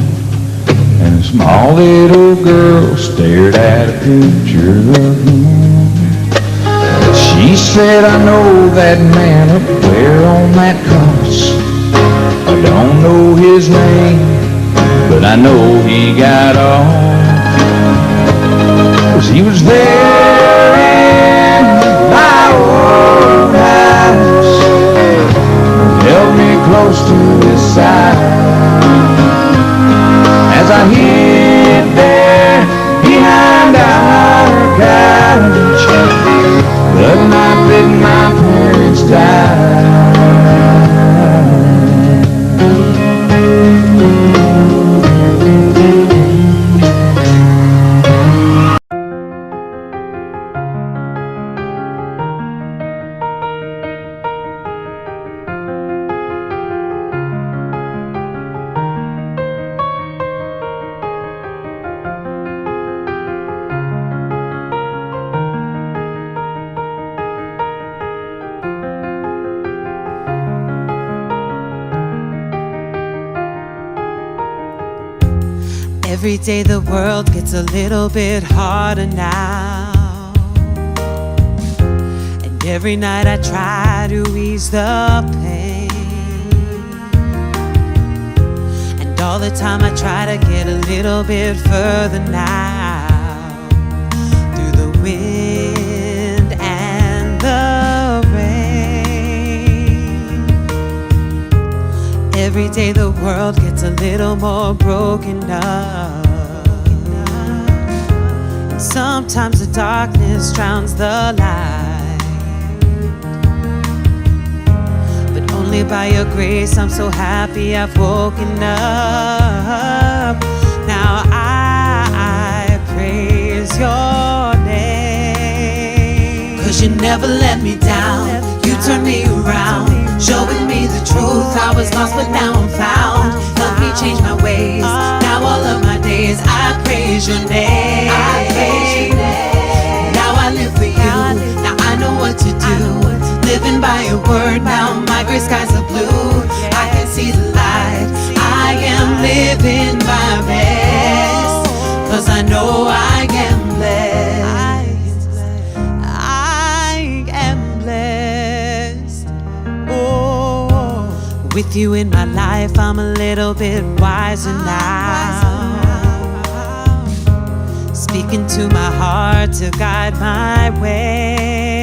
C: and a small little girl stared at a picture of him. She said, I know that man up there on that cross. I don't know his name, but I know he got off. 'Cause he was there in my old house, held me close to his side.
N: Every day the world gets a little bit harder now, and every night I try to ease the pain, and all the time I try to get a little bit further now, through the wind and the rain. Every day the world gets a little more broken up. Sometimes the darkness drowns the light, but only by your grace I'm so happy I've woken up. Now I praise your name, 'cause you never let me down. You turned me around, showing me the truth. I was lost but now I'm found. Help me change my ways. Now all of my days I praise your name. I praise your name. Now I live for you. Now I know what to do. Living by your word. Now my gray skies are blue. I can see the light. I am living by best, 'cause I know I am blessed. I am blessed. Oh, with you in my life, I'm a little bit wiser now. Speaking to my heart to guide my way.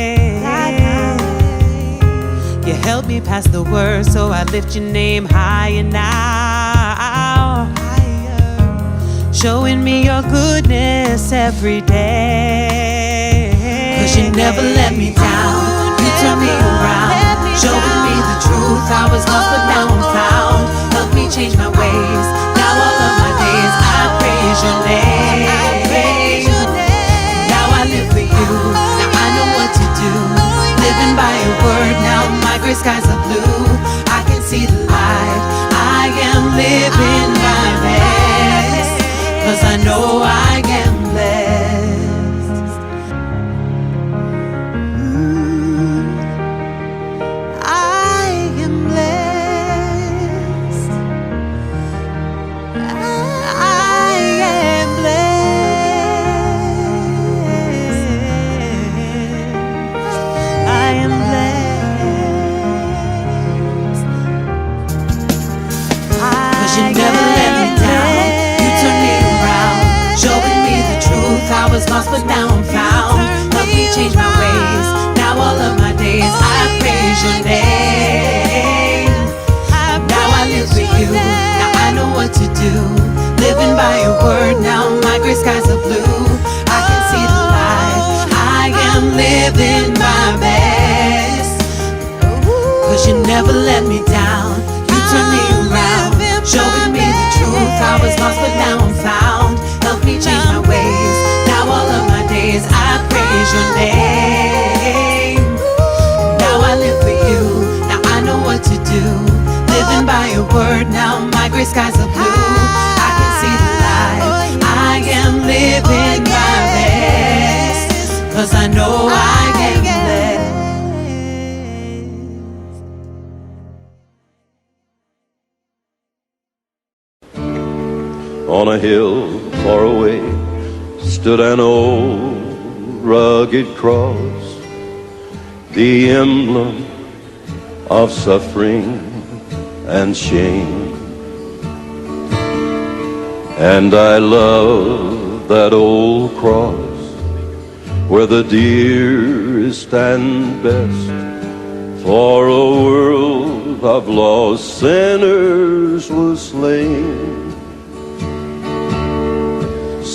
N: You help me pass the word, so I lift your name higher now. Showing me your goodness every day. 'Cause you never let me down. You turn me around, showing me the truth. I was lost but now I'm found. Help me change my ways. Now all of my days I praise your name. Now I live for you. Now I know what to do. Living by your word. Now my gray skies are blue. I can see the light. I am living by best, 'cause I know I am blessed. I am blessed. I am blessed. I am blessed. 'Cause you never let me down. You turned me around, showing me the truth. I was lost but now I'm found. Help me change my ways. Now all of my days I praise your name. Now I live for you. Now I know what to do. Living by your word. Now my gray skies are blue. I can see the light. I am living my best, 'cause you never let me down. You turned me around, showing me the truth. I was lost but now I'm found. Help me change my ways. Now all of my days I praise your name. Now I live for you. Now I know what to do. Living by your word. Now my gray skies are blue. I can see the light. I am living my best, 'cause I know I am blessed.
I: On a hill far away stood an old rugged cross, the emblem of suffering and shame. And I love that old cross where the dearest and best for a world of lost sinners was slain.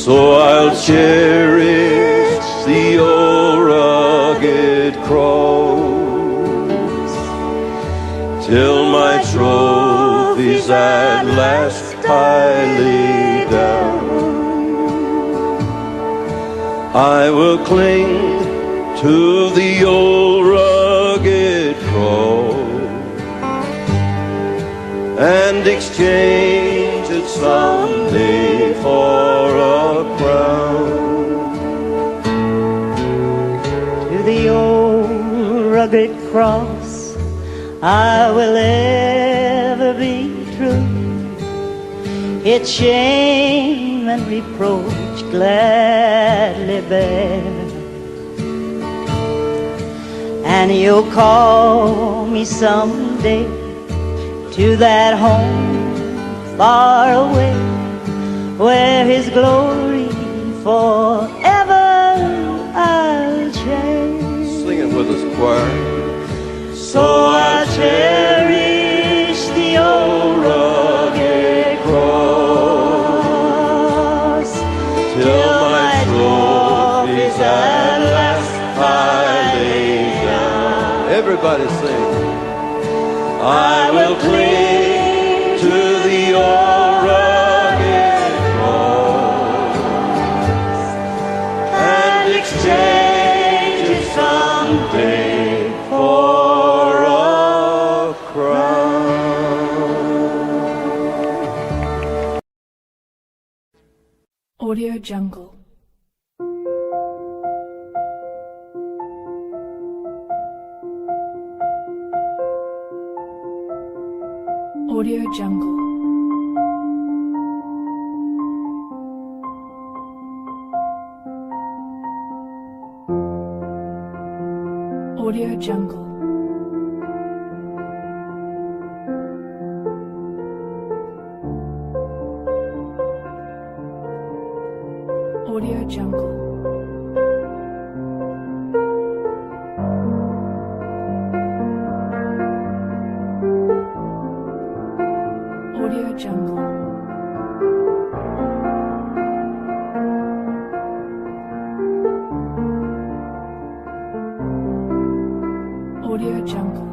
I: So I'll cherish the old rugged cross till my trophies at last I lay down. I will cling to the old rugged cross and exchange it someday for a crown.
O: To the old rugged cross I will ever be true. Its shame and reproach gladly bear. And you'll call me someday to that home far away, where his glory forever I'll cherish.
I: Sing it with us, choir.
O: So I cherish the old rugged cross till my trophies at last I lay down.
I: Everybody sing.
O: I will cling to the old rugged cross and exchange it someday for a crown.
P: Audio Jungle. Audio Jungle. Audio Jungle. Audio Jungle. Audio Jungle. Audio Jungle.